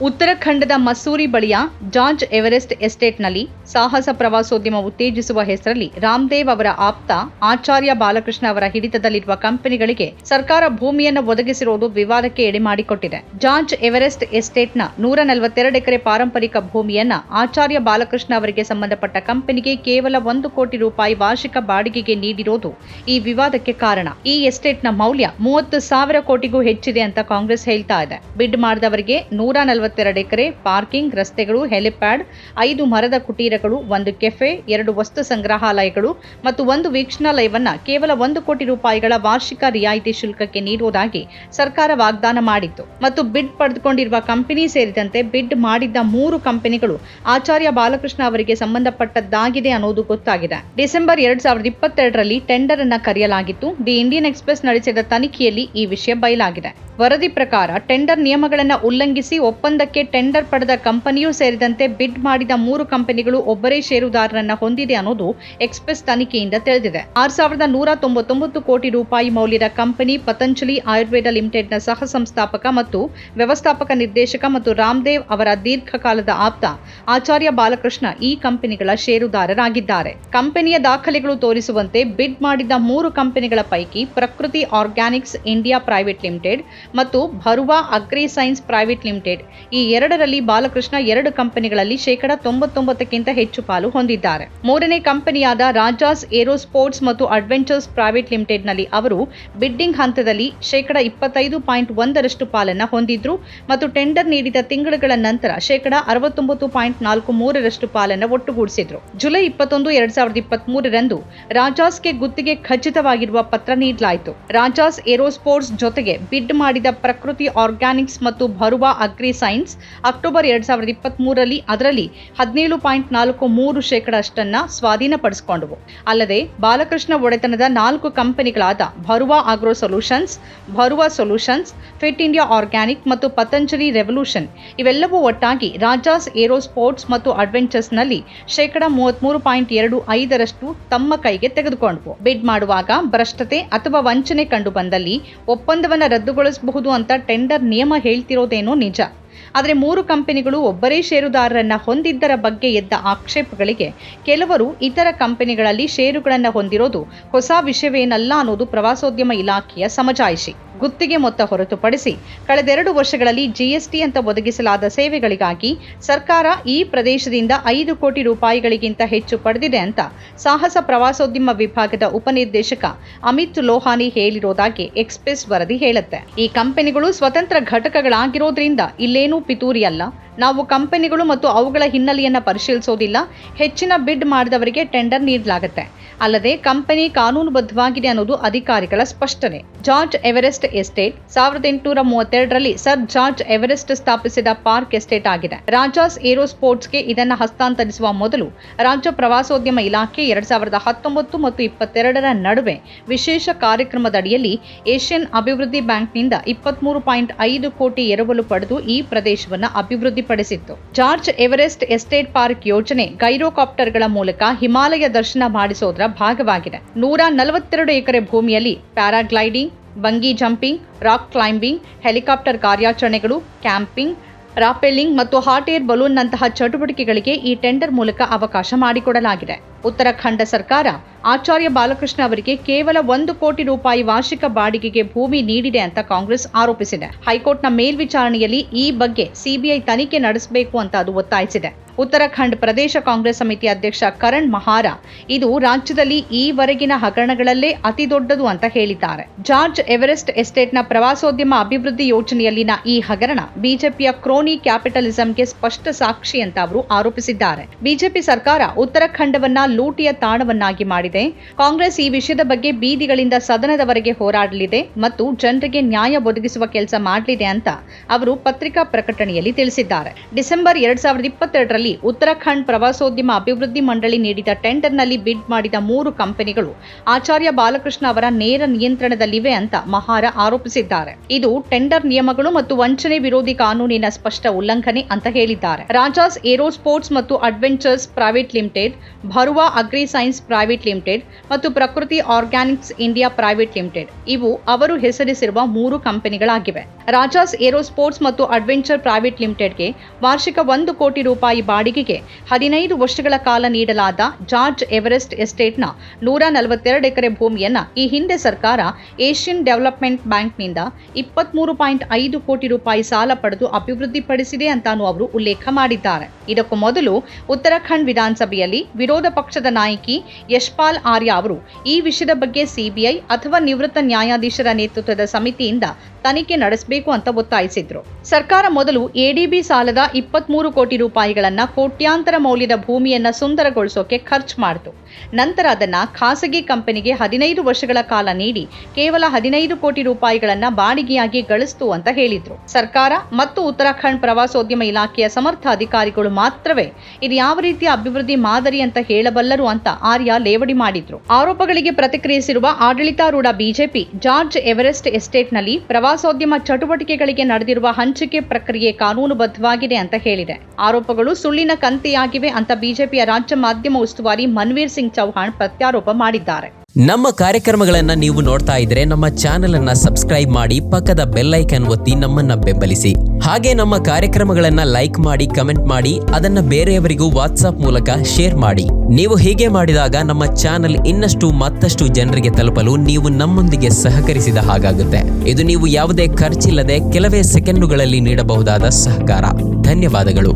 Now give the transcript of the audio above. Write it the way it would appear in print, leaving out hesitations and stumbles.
ಉತ್ತರಾಖಂಡದ ಮಸೂರಿ ಬಳಿಯ George Everest ಎಸ್ಟೇಟ್ನಲ್ಲಿ ಸಾಹಸ ಪ್ರವಾಸೋದ್ಯಮ ಉತ್ತೇಜಿಸುವ ಹೆಸರಲ್ಲಿ ರಾಮದೇವ್ ಅವರ ಆಪ್ತ ಆಚಾರ್ಯ ಬಾಲಕೃಷ್ಣ ಅವರ ಹಿಡಿತದಲ್ಲಿರುವ ಕಂಪನಿಗಳಿಗೆ ಸರ್ಕಾರ ಭೂಮಿಯನ್ನು ಒದಗಿಸಿರುವುದು ವಿವಾದಕ್ಕೆ ಎಡೆಮಾಡಿಕೊಟ್ಟಿದೆ. ಜಾರ್ಜ್ ಎವರೆಸ್ಟ್ ಎಸ್ಟೇಟ್ನ 142 ಎಕರೆ ಪಾರಂಪರಿಕ ಭೂಮಿಯನ್ನ ಆಚಾರ್ಯ ಬಾಲಕೃಷ್ಣ ಅವರಿಗೆ ಸಂಬಂಧಪಟ್ಟ ಕಂಪನಿಗೆ ಕೇವಲ 1 ಕೋಟಿ ರೂಪಾಯಿ ವಾರ್ಷಿಕ ಬಾಡಿಗೆಗೆ ನೀಡಿರುವುದು ಈ ವಿವಾದಕ್ಕೆ ಕಾರಣ. ಈ ಎಸ್ಟೇಟ್ನ ಮೌಲ್ಯ 30,000 ಕೋಟಿಗೂ ಹೆಚ್ಚಿದೆ ಅಂತ ಕಾಂಗ್ರೆಸ್ ಹೇಳ್ತಾ ಇದೆ. ಬಿಡ್ ಮಾಡಿದವರಿಗೆ 142 ಎಕರೆ, ಪಾರ್ಕಿಂಗ್, ರಸ್ತೆಗಳು, ಹೆಲಿಪ್ಯಾಡ್, 5 ಮರದ ಕುಟೀರಗಳು, 1 ಕೆಫೆ, 2 ವಸ್ತು ಸಂಗ್ರಹಾಲಯಗಳು ಮತ್ತು 1 ವೀಕ್ಷಣಾಲಯವನ್ನ ಕೇವಲ 1 ಕೋಟಿ ರೂಪಾಯಿಗಳ ವಾರ್ಷಿಕ ರಿಯಾಯಿತಿ ಶುಲ್ಕಕ್ಕೆ ನೀಡುವುದಾಗಿ ಸರ್ಕಾರ ವಾಗ್ದಾನ ಮಾಡಿತ್ತು. ಮತ್ತು ಬಿಡ್ ಪಡೆದುಕೊಂಡಿರುವ ಕಂಪನಿ ಸೇರಿದಂತೆ ಬಿಡ್ ಮಾಡಿದ್ದ 3 ಕಂಪನಿಗಳು ಆಚಾರ್ಯ ಬಾಲಕೃಷ್ಣ ಅವರಿಗೆ ಸಂಬಂಧಪಟ್ಟದ್ದಾಗಿದೆ ಅನ್ನೋದು ಗೊತ್ತಾಗಿದೆ. ಡಿಸೆಂಬರ್ 2022ರಲ್ಲಿ ಟೆಂಡರ್ ಅನ್ನ ಕರೆಯಲಾಗಿತ್ತು. ದಿ ಇಂಡಿಯನ್ ಎಕ್ಸ್‌ಪ್ರೆಸ್ ನಡೆಸಿದ ತನಿಖೆಯಲ್ಲಿ ಈ ವಿಷಯ ಬಯಲಾಗಿದೆ. ವರದಿ ಪ್ರಕಾರ ಟೆಂಡರ್ ನಿಯಮಗಳನ್ನು ಉಲ್ಲಂಘಿಸಿ ಒಪ್ಪಂದಕ್ಕೆ ಟೆಂಡರ್ ಪಡೆದ ಕಂಪನಿಯೂ ಸೇರಿದಂತೆ ಬಿಡ್ ಮಾಡಿದ 3 ಕಂಪನಿಗಳು ಒಬ್ಬರೇ ಷೇರುದಾರರನ್ನ ಹೊಂದಿದೆ ಅನ್ನೋದು ಎಕ್ಸ್‌ಪ್ರೆಸ್ ತನಿಖೆಯಿಂದ ತಿಳಿದಿದೆ. 6,199 ಕೋಟಿ ರೂಪಾಯಿ ಮೌಲ್ಯದ ಕಂಪನಿ ಪತಂಜಲಿ ಆಯುರ್ವೇದ ಲಿಮಿಟೆಡ್ನ ಸಹ ಸಂಸ್ಥಾಪಕ ಮತ್ತು ವ್ಯವಸ್ಥಾಪಕ ನಿರ್ದೇಶಕ ಮತ್ತು ರಾಮದೇವ್ ಅವರ ದೀರ್ಘಕಾಲದ ಆಪ್ತ ಆಚಾರ್ಯ ಬಾಲಕೃಷ್ಣ ಈ ಕಂಪನಿಗಳ ಷೇರುದಾರರಾಗಿದ್ದಾರೆ. ಕಂಪನಿಯ ದಾಖಲೆಗಳು ತೋರಿಸುವಂತೆ ಬಿಡ್ ಮಾಡಿದ 3 ಕಂಪನಿಗಳ ಪೈಕಿ ಪ್ರಕೃತಿ ಆರ್ಗ್ಯಾನಿಕ್ಸ್ ಇಂಡಿಯಾ ಪ್ರೈವೇಟ್ ಲಿಮಿಟೆಡ್ ಮತ್ತು Bharuva agri science private limited ಈ ಎರಡರಲ್ಲಿ ಬಾಲಕೃಷ್ಣ 2 ಕಂಪನಿಗಳಲ್ಲಿ 99% ಹೆಚ್ಚು ಪಾಲು ಹೊಂದಿದ್ದಾರೆ. 3ನೇ ಕಂಪನಿಯಾದ ರಾಜಾಸ್ ಏರೋಸ್ಪೋರ್ಟ್ಸ್ ಮತ್ತು ಅಡ್ವೆಂಚರ್ಸ್ ಪ್ರೈವೇಟ್ ಲಿಮಿಟೆಡ್ನಲ್ಲಿ ಅವರು ಬಿಡ್ಡಿಂಗ್ ಹಂತದಲ್ಲಿ 25.1% ಪಾಲನ್ನು ಹೊಂದಿದ್ರು ಮತ್ತು ಟೆಂಡರ್ ನೀಡಿದ ತಿಂಗಳುಗಳ ನಂತರ 69.43% ಪಾಲನ್ನು ಒಟ್ಟುಗೂಡಿಸಿದ್ರು. ಜುಲೈ 21, 2023ರಂದು ರಾಜಾಸ್ಗೆ ಗುತ್ತಿಗೆ ಖಚಿತವಾಗಿರುವ ಪತ್ರ ನೀಡಲಾಯಿತು. ರಾಜಾಸ್ ಏರೋಸ್ಪೋರ್ಟ್ಸ್ ಜೊತೆಗೆ ಬಿಡ್ ಮಾಡಿದ ಪ್ರಕೃತಿ ಆರ್ಗ್ಯಾನಿಕ್ಸ್ ಮತ್ತು ಭರುವ ಅಗ್ರಿ ಸೈನ್ಸ್ ಅಕ್ಟೋಬರ್ 2023ರಲ್ಲಿ ಅದರಲ್ಲಿ 17.43% ಅಷ್ಟನ್ನ ಸ್ವಾಧೀನಪಡಿಸಿಕೊಂಡವು. ಅಲ್ಲದೆ ಬಾಲಕೃಷ್ಣ ಒಡೆತನದ 4 ಕಂಪನಿಗಳಾದ Bharuva agro solutions, Bharuva solutions, fit India organic ಮತ್ತು ಪತಂಜಲಿ ರೆವಲ್ಯೂಷನ್ ಇವೆಲ್ಲವೂ ಒಟ್ಟಾಗಿ ರಾಜಾಸ್ ಏರೋಸ್ಪೋರ್ಟ್ಸ್ ಮತ್ತು ಅಡ್ವೆಂಚರ್ಸ್ನಲ್ಲಿ 33.25% ತಮ್ಮ ಕೈಗೆ ತೆಗೆದುಕೊಂಡವು. ಬಿಡ್ ಮಾಡುವಾಗ ಭ್ರಷ್ಟತೆ ಅಥವಾ ವಂಚನೆ ಕಂಡು ಬಂದಲ್ಲಿ ಒಪ್ಪಂದವನ್ನು ರದ್ದುಗೊಳಿಸಬಹುದು ಅಂತ ಟೆಂಡರ್ ನಿಯಮ ಹೇಳ್ತಿರೋದೇನೋ ನಿಜ. ಆದರೆ 3 ಕಂಪನಿಗಳು ಒಬ್ಬರೇ ಷೇರುದಾರರನ್ನ ಹೊಂದಿದ್ದರ ಬಗ್ಗೆ ಎದ್ದ ಆಕ್ಷೇಪಗಳಿಗೆ ಕೆಲವರು ಇತರ ಕಂಪನಿಗಳಲ್ಲಿ ಷೇರುಗಳನ್ನು ಹೊಂದಿರೋದು ಹೊಸ ವಿಷಯವೇನಲ್ಲ ಅನ್ನೋದು ಪ್ರವಾಸೋದ್ಯಮ ಇಲಾಖೆಯ ಸಮಜಾಯಿಷಿ. ಗುತ್ತಿಗೆ ಮೊತ್ತ ಹೊರತುಪಡಿಸಿ ಕಳೆದ 2 ವರ್ಷಗಳಲ್ಲಿ ಜಿಎಸ್ಟಿ ಅಂತ ಒದಗಿಸಲಾದ ಸೇವೆಗಳಿಗಾಗಿ ಸರ್ಕಾರ ಈ ಪ್ರದೇಶದಿಂದ 5 ಕೋಟಿ ರೂಪಾಯಿಗಳಿಗಿಂತ ಹೆಚ್ಚು ಪಡೆದಿದೆ ಅಂತ ಸಾಹಸ ಪ್ರವಾಸೋದ್ಯಮ ವಿಭಾಗದ ಉಪನಿರ್ದೇಶಕ ಅಮಿತ್ ಲೋಹಾನಿ ಹೇಳಿರೋದಾಗಿ ಎಕ್ಸ್‌ಪ್ರೆಸ್ ವರದಿ ಹೇಳುತ್ತೆ. ಈ ಕಂಪನಿಗಳು ಸ್ವತಂತ್ರ ಘಟಕಗಳಾಗಿರೋದ್ರಿಂದ ಇಲ್ಲೇನೂ ಪಿತೂರಿ ಅಲ್ಲ. ನಾವು ಕಂಪನಿಗಳು ಮತ್ತು ಅವುಗಳ ಹಿನ್ನೆಲೆಯನ್ನು ಪರಿಶೀಲಿಸೋದಿಲ್ಲ. ಹೆಚ್ಚಿನ ಬಿಡ್ ಮಾಡಿದವರಿಗೆ ಟೆಂಡರ್ ನೀಡಲಾಗುತ್ತೆ. ಅಲ್ಲದೆ ಕಂಪನಿ ಕಾನೂನುಬದ್ಧವಾಗಿದೆ ಅನ್ನೋದು ಅಧಿಕಾರಿಗಳ ಸ್ಪಷ್ಟನೆ. ಜಾರ್ಜ್ ಎವರೆಸ್ಟ್ ಎಸ್ಟೇಟ್ 1832ರಲ್ಲಿ ಸರ್ ಜಾರ್ಜ್ ಎವರೆಸ್ಟ್ ಸ್ಥಾಪಿಸಿದ ಪಾರ್ಕ್ ಎಸ್ಟೇಟ್ ಆಗಿದೆ. ರಾಜಾಸ್ ಏರೋಸ್ಪೋರ್ಟ್ಸ್ಗೆ ಇದನ್ನು ಹಸ್ತಾಂತರಿಸುವ ಮೊದಲು ರಾಜ್ಯ ಪ್ರವಾಸೋದ್ಯಮ ಇಲಾಖೆ 2019 ಮತ್ತು 2022ರ ನಡುವೆ ವಿಶೇಷ ಕಾರ್ಯಕ್ರಮದಡಿಯಲ್ಲಿ ಏಷ್ಯನ್ ಅಭಿವೃದ್ಧಿ ಬ್ಯಾಂಕ್ನಿಂದ 23.5 ಕೋಟಿ ಎರವಲು ಪಡೆದು ಈ ಪ್ರದೇಶವನ್ನು ಅಭಿವೃದ್ಧಿಪಡಿಸಿತ್ತು. ಜಾರ್ಜ್ ಎವರೆಸ್ಟ್ ಎಸ್ಟೇಟ್ ಪಾರ್ಕ್ ಯೋಜನೆ ಗೈರೋಕಾಪ್ಟರ್ಗಳ ಮೂಲಕ ಹಿಮಾಲಯ ದರ್ಶನ ಮಾಡಿಸೋದರ ಭಾಗವಾಗಿದೆ. 142 ಎಕರೆ ಭೂಮಿಯಲ್ಲಿ paragliding, bungee jumping, rock climbing, helicopter ಕಾರ್ಯಾಚರಣೆಗಳು, ಕ್ಯಾಂಪಿಂಗ್, ರಾಪೆಲ್ಲಿಂಗ್ ಮತ್ತು ಹಾಟ್ ಏರ್ ಬಲೂನ್ನಂತಹ ಚಟುವಟಿಕೆಗಳಿಗೆ ಈ ಟೆಂಡರ್ ಮೂಲಕ ಅವಕಾಶ ಮಾಡಿಕೊಡಲಾಗಿದೆ. ಉತ್ತರಾಖಂಡ ಸರ್ಕಾರ ಆಚಾರ್ಯ ಬಾಲಕೃಷ್ಣ ಅವರಿಗೆ ಕೇವಲ 1 ಕೋಟಿ ರೂಪಾಯಿ ವಾರ್ಷಿಕ ಬಾಡಿಗೆಗೆ ಭೂಮಿ ನೀಡಿದೆ ಅಂತ ಕಾಂಗ್ರೆಸ್ ಆರೋಪಿಸಿದೆ. ಹೈಕೋರ್ಟ್ನ ಮೇಲ್ವಿಚಾರಣೆಯಲ್ಲಿ ಈ ಬಗ್ಗೆ ಸಿಬಿಐ ತನಿಖೆ ನಡೆಸಬೇಕು ಅಂತ ಅದು ಒತ್ತಾಯಿಸಿದೆ. ಉತ್ತರಾಖಂಡ್ ಪ್ರದೇಶ ಕಾಂಗ್ರೆಸ್ ಸಮಿತಿ ಅಧ್ಯಕ್ಷ ಕರಣ್ ಮಹಾರಾ ಇದು ರಾಜ್ಯದಲ್ಲಿ ಈವರೆಗಿನ ಹಗರಣಗಳಲ್ಲೇ ಅತಿ ದೊಡ್ಡದು ಅಂತ ಹೇಳಿದ್ದಾರೆ. ಜಾರ್ಜ್ ಎವರೆಸ್ಟ್ ಎಸ್ಟೇಟ್ನ ಪ್ರವಾಸೋದ್ಯಮ ಅಭಿವೃದ್ಧಿ ಯೋಜನೆಯಲ್ಲಿನ ಈ ಹಗರಣ ಬಿಜೆಪಿಯ ಕ್ರೋನಿ ಕ್ಯಾಪಿಟಲಿಸಂಗೆ ಸ್ಪಷ್ಟ ಸಾಕ್ಷಿ ಅಂತ ಅವರು ಆರೋಪಿಸಿದ್ದಾರೆ. ಬಿಜೆಪಿ ಸರ್ಕಾರ ಉತ್ತರಾಖಂಡವನ್ನ ಲೂಟಿಯ ತಾಣವನ್ನಾಗಿ ಮಾಡಿದೆ. ಕಾಂಗ್ರೆಸ್ ಈ ವಿಷಯದ ಬಗ್ಗೆ ಬೀದಿಗಳಿಂದ ಸದನದವರೆಗೆ ಹೋರಾಡಲಿದೆ ಮತ್ತು ಜನರಿಗೆ ನ್ಯಾಯ ಒದಗಿಸುವ ಕೆಲಸ ಮಾಡಲಿದೆ ಅಂತ ಅವರು ಪತ್ರಿಕಾ ಪ್ರಕಟಣೆಯಲ್ಲಿ ತಿಳಿಸಿದ್ದಾರೆ. ಡಿಸೆಂಬರ್ 2022ರಲ್ಲಿ ಉತ್ತರಾಖಂಡ್ ಪ್ರವಾಸೋದ್ಯಮ ಅಭಿವೃದ್ಧಿ ಮಂಡಳಿ ನೀಡಿದ ಟೆಂಡರ್ನಲ್ಲಿ ಬಿಡ್ ಮಾಡಿದ 3 ಕಂಪನಿಗಳು ಆಚಾರ್ಯ ಬಾಲಕೃಷ್ಣ ಅವರ ನೇರ ನಿಯಂತ್ರಣದಲ್ಲಿವೆ ಅಂತ ಮಹಾರ ಆರೋಪಿಸಿದ್ದಾರೆ. ಇದು ಟೆಂಡರ್ ನಿಯಮಗಳು ಮತ್ತು ವಂಚನೆ ವಿರೋಧಿ ಕಾನೂನಿನ ಸ್ಪಷ್ಟ ಉಲ್ಲಂಘನೆ ಅಂತ ಹೇಳಿದ್ದಾರೆ. ರಾಜಾಸ್ ಏರೋಸ್ಪೋರ್ಟ್ಸ್ ಮತ್ತು ಅಡ್ವೆಂಚರ್ಸ್ ಪ್ರೈವೇಟ್ ಲಿಮಿಟೆಡ್, ಭರುವ ಧ್ರುವ ಅಗ್ರಿ ಸೈನ್ಸ್ ಪ್ರೈವೇಟ್ ಲಿಮಿಟೆಡ್ ಮತ್ತು ಪ್ರಕೃತಿ ಆರ್ಗ್ಯಾನಿಕ್ಸ್ ಇಂಡಿಯಾ ಪ್ರೈವೇಟ್ ಲಿಮಿಟೆಡ್ ಇವು ಅವರು ಹೆಸರಿಸಿರುವ 3 ಕಂಪನಿಗಳಾಗಿವೆ. ರಾಜಾಸ್ ಏರೋಸ್ಪೋರ್ಟ್ಸ್ ಮತ್ತು ಅಡ್ವೆಂಚರ್ ಪ್ರೈವೇಟ್ ಲಿಮಿಟೆಡ್ಗೆ ವಾರ್ಷಿಕ 1 ಕೋಟಿ ರೂಪಾಯಿ ಬಾಡಿಗೆಗೆ 15 ವರ್ಷಗಳ ಕಾಲ ನೀಡಲಾದ ಜಾರ್ಜ್ ಎವರೆಸ್ಟ್ ಎಸ್ಟೇಟ್ನ 142 ಎಕರೆ ಭೂಮಿಯನ್ನ ಈ ಹಿಂದೆ ಸರ್ಕಾರ ಏಷ್ಯನ್ ಡೆವಲಪ್ಮೆಂಟ್ ಬ್ಯಾಂಕ್ನಿಂದ 23.5 ಕೋಟಿ ರೂಪಾಯಿ ಸಾಲ ಪಡೆದು ಅಭಿವೃದ್ಧಿಪಡಿಸಿದೆ ಅಂತಾನು ಅವರು ಉಲ್ಲೇಖ ಮಾಡಿದ್ದಾರೆ. ಇದಕ್ಕೂ ಮೊದಲು ಉತ್ತರಾಖಂಡ್ ವಿಧಾನಸಭೆಯಲ್ಲಿ ವಿರೋಧ ಪಕ್ಷದ ನಾಯಕಿ ಯಶ್ಪಾಲ್ ಆರ್ಯ ಅವರು ಈ ವಿಷಯದ ಬಗ್ಗೆ ಸಿಬಿಐ ಅಥವಾ ನಿವೃತ್ತ ನ್ಯಾಯಾಧೀಶರ ನೇತೃತ್ವದ ಸಮಿತಿಯಿಂದ ತನಿಖೆ ನಡೆಸಬೇಕು ಅಂತ ಒತ್ತಾಯಿಸಿದ್ರು. ಸರ್ಕಾರ ಮೊದಲು ಎಡಿಬಿ ಸಾಲದ 23 ಕೋಟಿ ರೂಪಾಯಿಗಳನ್ನ ಕೋಟ್ಯಾಂತರ ಮೌಲ್ಯದ ಭೂಮಿಯನ್ನ ಸುಂದರಗೊಳಿಸೋಕೆ ಖರ್ಚು ಮಾಡಿತು. ನಂತರ ಅದನ್ನ ಖಾಸಗಿ ಕಂಪನಿಗೆ 15 ವರ್ಷಗಳ ಕಾಲ ನೀಡಿ ಕೇವಲ 15 ಕೋಟಿ ರೂಪಾಯಿಗಳನ್ನ ಬಾಡಿಗೆಯಾಗಿ ಗಳಿಸಿತು ಅಂತ ಹೇಳಿದ್ರು. ಸರ್ಕಾರ ಮತ್ತು ಉತ್ತರಾಖಂಡ್ ಪ್ರವಾಸೋದ್ಯಮ ಇಲಾಖೆಯ ಸಮರ್ಥ ಅಧಿಕಾರಿಗಳು ಮಾತ್ರವೇ ಇದು ಯಾವ ರೀತಿಯ ಅಭಿವೃದ್ಧಿ ಮಾದರಿ ಅಂತ ಹೇಳಬಲ್ಲರು ಅಂತ ಆರ್ಯ ಲೇವಡಿ ಮಾಡಿದ್ರು. ಆರೋಪಗಳಿಗೆ ಪ್ರತಿಕ್ರಿಯಿಸಿರುವ ಆಡಳಿತಾರೂಢ ಬಿಜೆಪಿ ಜಾರ್ಜ್ ಎವರೆಸ್ಟ್ ಎಸ್ಟೇಟ್ನಲ್ಲಿ ಪ್ರವಾಸೋದ್ಯಮ ಚಟುವಟಿಕೆಗಳಿಗೆ ನಡೆದಿರುವ ಹಂಚಿಕೆ ಪ್ರಕ್ರಿಯೆ ಕಾನೂನುಬದ್ಧವಾಗಿದೆ ಅಂತ ಹೇಳಿದೆ. ಆರೋಪಗಳು ಸುಳ್ಳಿನ ಕಂತೆಯಾಗಿವೆ ಅಂತ ಬಿಜೆಪಿಯ ರಾಜ್ಯ ಮಾಧ್ಯಮ ಉಸ್ತುವಾರಿ ಮನ್ವೀರ್ ಸಿಂಗ್ ಚೌಹಾಣ್ ಪ್ರತ್ಯಾರೋಪ ಮಾಡಿದ್ದಾರೆ. ನಮ್ಮ ಕಾರ್ಯಕ್ರಮಗಳನ್ನ ನೀವು ನೋಡ್ತಾ ಇದ್ರೆ ನಮ್ಮ ಚಾನೆಲ್ ಅನ್ನ ಸಬ್ಸ್ಕ್ರೈಬ್ ಮಾಡಿ, ಪಕ್ಕದ ಬೆಲ್ ಐಕಾನ್ ಒತ್ತಿ ನಮ್ಮನ್ನ ಬೆಂಬಲಿಸಿ. ಹಾಗೆ ನಮ್ಮ ಕಾರ್ಯಕ್ರಮಗಳನ್ನ ಲೈಕ್ ಮಾಡಿ, ಕಮೆಂಟ್ ಮಾಡಿ, ಅದನ್ನ ಬೇರೆಯವರಿಗೂ ವಾಟ್ಸ್ಆಪ್ ಮೂಲಕ ಶೇರ್ ಮಾಡಿ. ನೀವು ಹೀಗೆ ಮಾಡಿದಾಗ ನಮ್ಮ ಚಾನೆಲ್ ಇನ್ನಷ್ಟು ಮತ್ತಷ್ಟು ಜನರಿಗೆ ತಲುಪಲು ನೀವು ನಮ್ಮೊಂದಿಗೆ ಸಹಕರಿಸಿದ ಹಾಗಾಗುತ್ತೆ. ಇದು ನೀವು ಯಾವುದೇ ಖರ್ಚಿಲ್ಲದೆ ಕೆಲವೇ ಸೆಕೆಂಡುಗಳಲ್ಲಿ ನೀಡಬಹುದಾದ ಸಹಕಾರ. ಧನ್ಯವಾದಗಳು.